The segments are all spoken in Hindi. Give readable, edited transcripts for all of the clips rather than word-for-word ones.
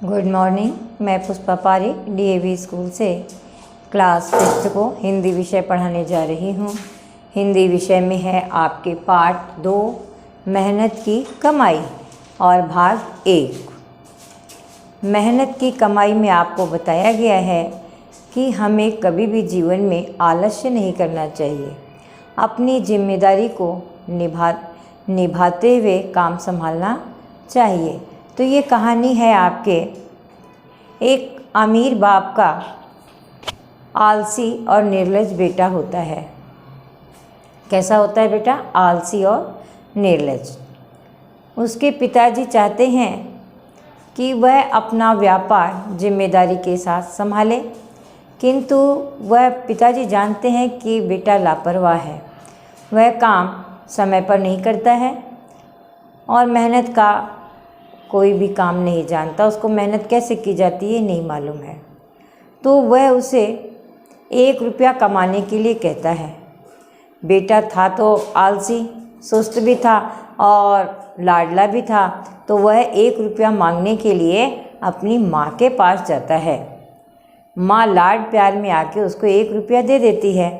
Good morning. मैं पुष्पा पारी डीएवी स्कूल से क्लास 5 को हिंदी विषय पढ़ाने जा रही हूँ। हिंदी विषय में है आपके पाठ 2 मेहनत की कमाई और भाग 1। मेहनत की कमाई में आपको बताया गया है कि हमें कभी भी जीवन में आलस्य नहीं करना चाहिए। अपनी जिम्मेदारी को निभाते हुए काम संभालना चाहिए। तो ये कहानी है आपके एक अमीर बाप का आलसी और निर्लज बेटा होता है। कैसा होता है बेटा? आलसी और निर्लज। उसके पिताजी चाहते हैं कि वह अपना व्यापार जिम्मेदारी के साथ संभाले, किंतु वह पिताजी जानते हैं कि बेटा लापरवाह है। वह काम समय पर नहीं करता है और मेहनत का कोई भी काम नहीं जानता। उसको मेहनत कैसे की जाती है नहीं मालूम है। तो वह उसे 1 रुपया कमाने के लिए कहता है। बेटा था तो आलसी, सुस्त भी था और लाडला भी था, तो वह 1 रुपया मांगने के लिए अपनी माँ के पास जाता है। माँ लाड प्यार में आके उसको 1 रुपया दे देती है।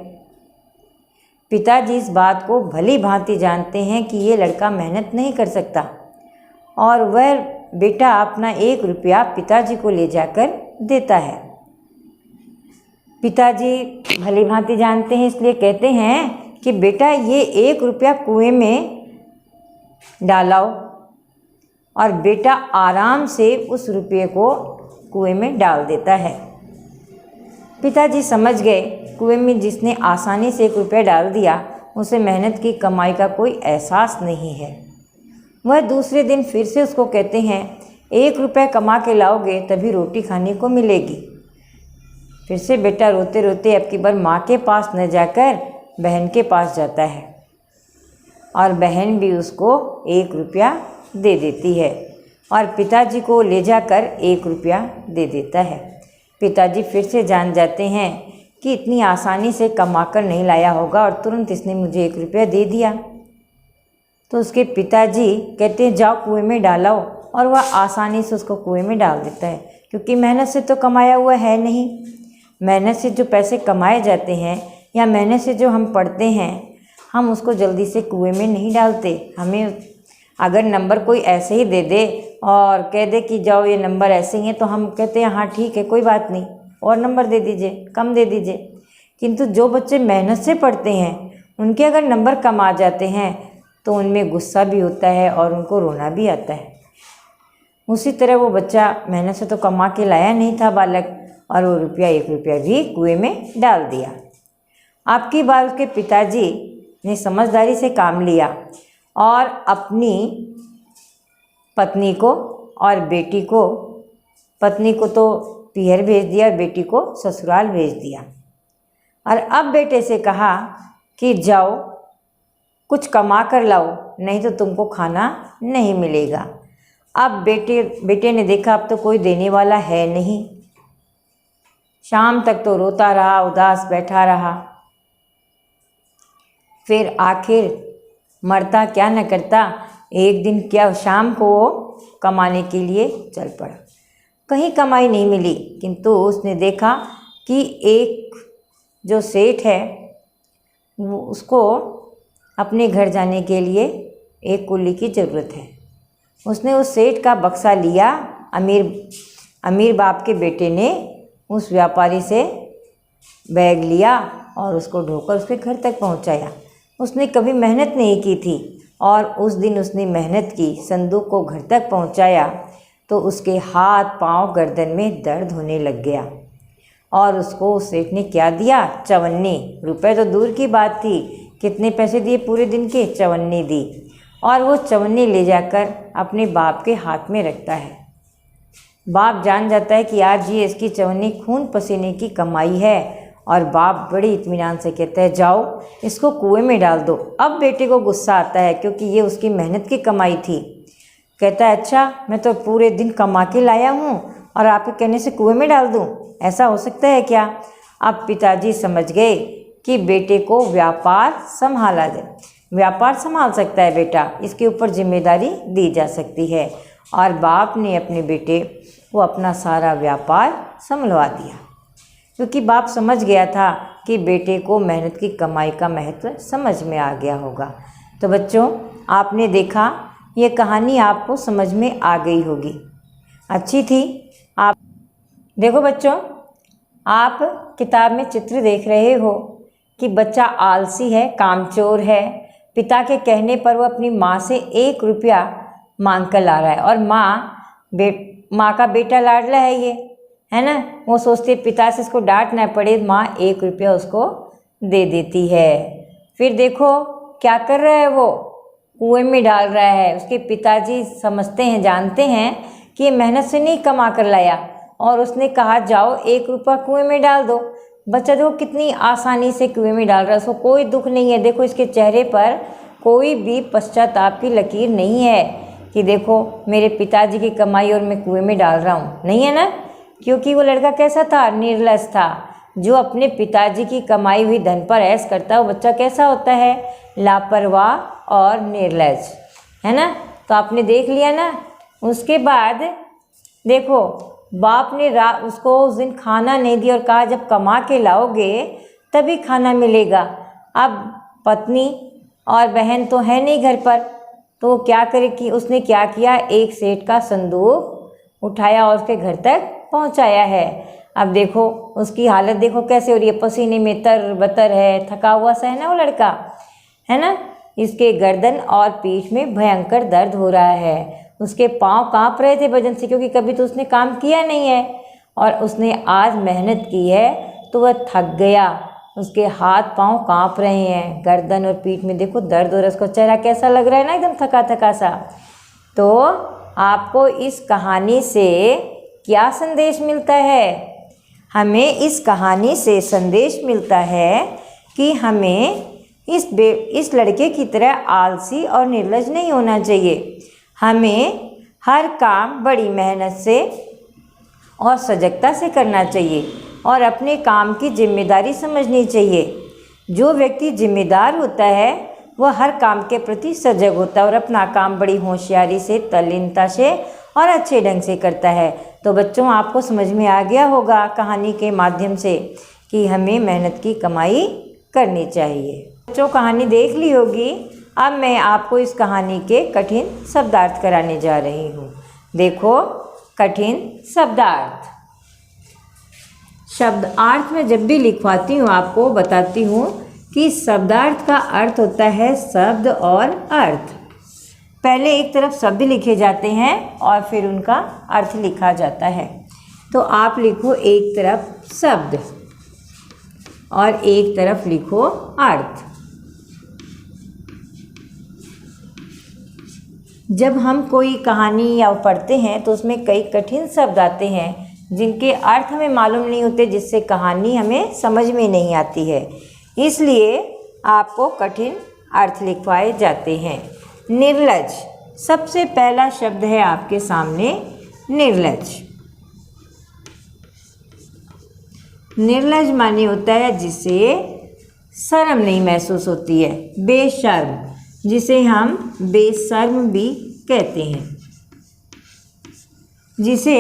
पिताजी इस बात को भली भांति जानते हैं कि ये लड़का मेहनत नहीं कर सकता और वह बेटा अपना 1 रुपया पिताजी को ले जाकर देता है। पिताजी भली भांति जानते हैं, इसलिए कहते हैं कि बेटा ये 1 रुपया कुएं में डालाओ। और बेटा आराम से उस रुपये को कुएं में डाल देता है। पिताजी समझ गए कुएं में जिसने आसानी से 1 रुपया डाल दिया उसे मेहनत की कमाई का कोई एहसास नहीं है। वह दूसरे दिन फिर से उसको कहते हैं 1 रुपया कमा के लाओगे तभी रोटी खाने को मिलेगी। फिर से बेटा रोते रोते अब की बार माँ के पास न जाकर बहन के पास जाता है और बहन भी उसको 1 रुपया दे देती है और पिताजी को ले जाकर 1 रुपया दे देता है। पिताजी फिर से जान जाते हैं कि इतनी आसानी से कमा कर नहीं लाया होगा और तुरंत इसने मुझे 1 रुपया दे दिया। तो उसके पिताजी कहते हैं जाओ कुएं में डालाओ, और वह आसानी से उसको कुएं में डाल देता है, क्योंकि मेहनत से तो कमाया हुआ है नहीं। मेहनत से जो पैसे कमाए जाते हैं या मेहनत से जो हम पढ़ते हैं, हम उसको जल्दी से कुएं में नहीं डालते। हमें अगर नंबर कोई ऐसे ही दे दे और कह दे कि जाओ ये नंबर ऐसे ही हैं, तो हम कहते हैं हाँ ठीक है कोई बात नहीं, और नंबर दे दीजिए, कम दे दीजिए। किंतु जो बच्चे मेहनत से पढ़ते हैं उनके अगर नंबर कम आ जाते हैं तो उनमें गुस्सा भी होता है और उनको रोना भी आता है। उसी तरह वो बच्चा मेहनत से तो कमा के लाया नहीं था बालक, और वो 1 रुपया भी कुएं में डाल दिया। आपकी बार उसके पिताजी ने समझदारी से काम लिया और अपनी पत्नी को और बेटी को, पत्नी को तो पीहर भेज दिया और बेटी को ससुराल भेज दिया। और अब बेटे से कहा कि जाओ कुछ कमा कर लाओ, नहीं तो तुमको खाना नहीं मिलेगा। अब बेटे ने देखा अब तो कोई देने वाला है नहीं। शाम तक तो रोता रहा, उदास बैठा रहा। फिर आखिर मरता क्या न करता, एक दिन क्या शाम को वो कमाने के लिए चल पड़ा। कहीं कमाई नहीं मिली, किंतु उसने देखा कि एक जो सेठ है वो उसको अपने घर जाने के लिए एक कुल्ली की ज़रूरत है। उसने उस सेठ का बक्सा लिया। अमीर बाप के बेटे ने उस व्यापारी से बैग लिया और उसको ढोकर उसके घर तक पहुंचाया। उसने कभी मेहनत नहीं की थी और उस दिन उसने मेहनत की, संदूक को घर तक पहुंचाया तो उसके हाथ पांव गर्दन में दर्द होने लग गया। और उसको उस सेठ ने क्या दिया? 54 रुपये तो दूर की बात थी, कितने पैसे दिए पूरे दिन के? 54 दी। और वो 54 ले जाकर अपने बाप के हाथ में रखता है। बाप जान जाता है कि आज ये इसकी 54 खून पसीने की कमाई है, और बाप बड़े इत्मीनान से कहता है जाओ इसको कुएं में डाल दो। अब बेटे को गुस्सा आता है क्योंकि ये उसकी मेहनत की कमाई थी। कहता है अच्छा मैं तो पूरे दिन कमा के लाया हूँ और आपके कहने से कुएं में डाल दूँ, ऐसा हो सकता है क्या? अब पिताजी समझ गए कि बेटे को व्यापार संभाला जाए, व्यापार संभाल सकता है बेटा, इसके ऊपर जिम्मेदारी दी जा सकती है। और बाप ने अपने बेटे को अपना सारा व्यापार संभलवा दिया, क्योंकि बाप समझ गया था कि बेटे को मेहनत की कमाई का महत्व समझ में आ गया होगा। तो बच्चों, आपने देखा, ये कहानी आपको समझ में आ गई होगी, अच्छी थी। आप देखो बच्चों, आप किताब में चित्र देख रहे हो कि बच्चा आलसी है, कामचोर है। पिता के कहने पर वो अपनी माँ से 1 रुपया मांग कर ला रहा है, और माँ का बेटा लाडला है ये, है ना। वो सोचते पिता से इसको डांट ना पड़े, माँ 1 रुपया उसको दे देती है। फिर देखो क्या कर रहा है, वो कुएं में डाल रहा है। उसके पिताजी समझते हैं, जानते हैं कि ये मेहनत से नहीं कमा कर लाया, और उसने कहा जाओ 1 रुपया कुएं में डाल दो। बच्चा देखो कितनी आसानी से कुएं में डाल रहा है, उसको कोई दुख नहीं है। देखो इसके चेहरे पर कोई भी पश्चाताप की लकीर नहीं है कि देखो मेरे पिताजी की कमाई और मैं कुएं में डाल रहा हूँ, नहीं है ना। क्योंकि वो लड़का कैसा था, निर्लज था। जो अपने पिताजी की कमाई हुई धन पर ऐश करता है, वो बच्चा कैसा होता है, लापरवाह और निर्लज, है ना। तो आपने देख लिया ना। उसके बाद देखो बाप ने उसको उस दिन खाना नहीं दिया और कहा जब कमा के लाओगे तभी खाना मिलेगा। अब पत्नी और बहन तो है नहीं घर पर, तो क्या करे कि उसने क्या किया, एक सेठ का संदूक उठाया और उसके घर तक पहुंचाया है। अब देखो उसकी हालत देखो कैसे हो रही है, पसीने में तर बतर है, थका हुआ सा है ना वो लड़का, है ना। इसके गर्दन और पीठ में भयंकर दर्द हो रहा है। उसके पाँव कांप रहे थे वजन से, क्योंकि कभी तो उसने काम किया नहीं है और उसने आज मेहनत की है तो वह थक गया। उसके हाथ पाँव कांप रहे हैं, गर्दन और पीठ में देखो दर्द हो रहा है। उसका चेहरा कैसा लग रहा है ना, एकदम थका थका सा। तो आपको इस कहानी से क्या संदेश मिलता है? हमें इस कहानी से संदेश मिलता है कि हमें इस लड़के की तरह आलसी और निर्लज नहीं होना चाहिए। हमें हर काम बड़ी मेहनत से और सजगता से करना चाहिए और अपने काम की जिम्मेदारी समझनी चाहिए। जो व्यक्ति जिम्मेदार होता है वह हर काम के प्रति सजग होता है और अपना काम बड़ी होशियारी से, तल्लीनता से और अच्छे ढंग से करता है। तो बच्चों, आपको समझ में आ गया होगा कहानी के माध्यम से कि हमें मेहनत की कमाई करनी चाहिए। बच्चों, कहानी देख ली होगी। अब मैं आपको इस कहानी के कठिन शब्दार्थ कराने जा रही हूँ। देखो, कठिन शब्दार्थ। शब्दार्थ में जब भी लिखवाती हूँ आपको बताती हूँ कि शब्दार्थ का अर्थ होता है शब्द और अर्थ। पहले एक तरफ शब्द लिखे जाते हैं और फिर उनका अर्थ लिखा जाता है। तो आप लिखो एक तरफ शब्द और एक तरफ लिखो अर्थ। जब हम कोई कहानी या पढ़ते हैं तो उसमें कई कठिन शब्द आते हैं जिनके अर्थ हमें मालूम नहीं होते, जिससे कहानी हमें समझ में नहीं आती है। इसलिए आपको कठिन अर्थ लिखवाए जाते हैं। निर्लज, सबसे पहला शब्द है आपके सामने निर्लज। निर्लज माने होता है जिसे शर्म नहीं महसूस होती है। बेशर्म, जिसे हम बेशर्म भी कहते हैं, जिसे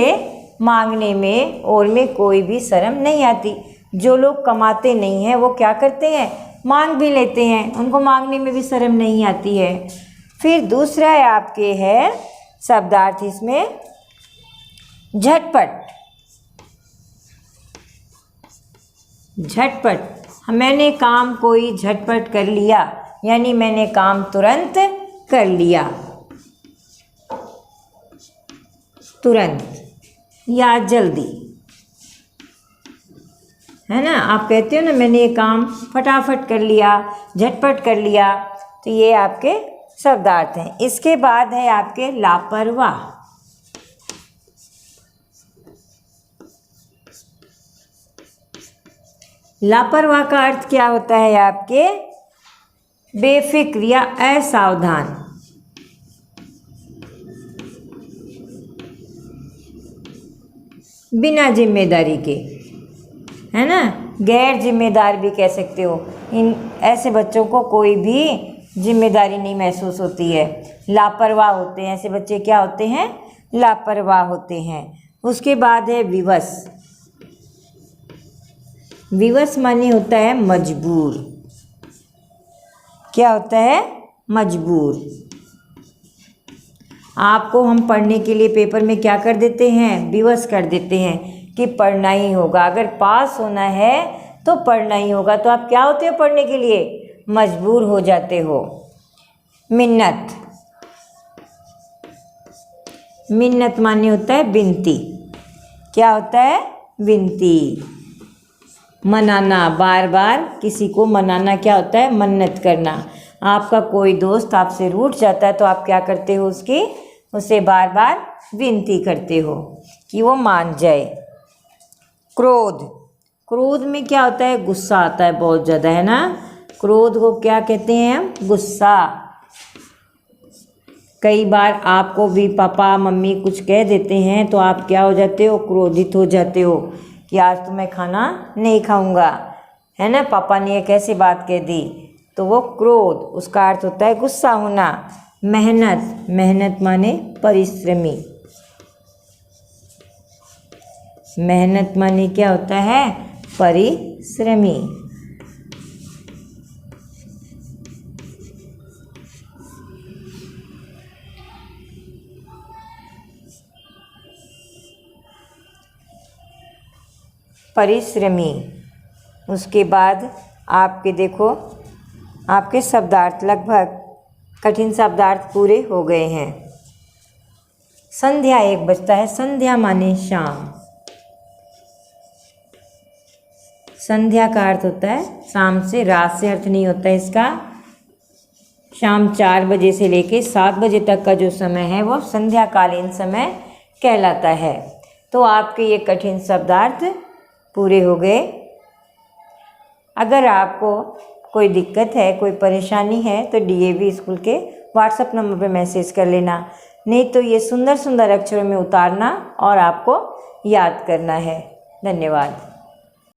मांगने में और में कोई भी शर्म नहीं आती। जो लोग कमाते नहीं हैं वो क्या करते हैं, मांग भी लेते हैं, उनको मांगने में भी शर्म नहीं आती है। फिर दूसरा है आपके है शब्दार्थ इसमें झटपट। झटपट, मैंने काम कोई झटपट कर लिया, यानी मैंने काम तुरंत कर लिया, तुरंत या जल्दी, है ना। आप कहते हो ना मैंने ये काम फटाफट कर लिया, झटपट कर लिया। तो ये आपके शब्दार्थ हैं। इसके बाद है आपके लापरवाह। लापरवाह का अर्थ क्या होता है आपके, बेफिक्र या असावधान। बिना जिम्मेदारी के, है ना, गैर जिम्मेदार भी कह सकते हो। इन ऐसे बच्चों को कोई भी जिम्मेदारी नहीं महसूस होती है, लापरवाह होते हैं। ऐसे बच्चे क्या होते हैं, लापरवाह होते हैं। उसके बाद है विवश। विवश माने होता है मजबूर। क्या होता है? मजबूर। आपको हम पढ़ने के लिए पेपर में क्या कर देते हैं? विवश कर देते हैं कि पढ़ना ही होगा, अगर पास होना है तो पढ़ना ही होगा। तो आप क्या होते हो पढ़ने के लिए? मजबूर हो जाते हो। मिन्नत। मिन्नत माने होता है विनती। क्या होता है? विनती। मनाना, बार बार किसी को मनाना क्या होता है? मन्नत करना। आपका कोई दोस्त आपसे रूठ जाता है तो आप क्या करते हो? उसे बार बार विनती करते हो कि वो मान जाए। क्रोध। क्रोध में क्या होता है? गुस्सा आता है बहुत ज़्यादा, है ना। क्रोध को क्या कहते हैं हम? गुस्सा। कई बार आपको भी पापा मम्मी कुछ कह देते हैं तो आप क्या हो जाते हो? क्रोधित हो जाते हो कि आज तो मैं खाना नहीं खाऊंगा, है ना, पापा ने ये कैसे बात कह दी। तो वो क्रोध, उसका अर्थ होता है गुस्सा होना। मेहनत। मेहनत माने परिश्रमी। मेहनत माने क्या होता है? परिश्रमी। परिश्रमी। उसके बाद आपके देखो, आपके शब्दार्थ लगभग कठिन शब्दार्थ पूरे हो गए हैं। संध्या एक बचता है। संध्या माने शाम। संध्या का अर्थ होता है शाम से, रात से अर्थ नहीं होता है इसका। शाम 4 बजे से लेके 7 बजे तक का जो समय है वो संध्याकालीन समय कहलाता है। तो आपके ये कठिन शब्दार्थ पूरे हो गए। अगर आपको कोई दिक्कत है, कोई परेशानी है तो डीएवी स्कूल के व्हाट्सएप नंबर पर मैसेज कर लेना, नहीं तो ये सुंदर सुंदर अक्षरों में उतारना और आपको याद करना है। धन्यवाद।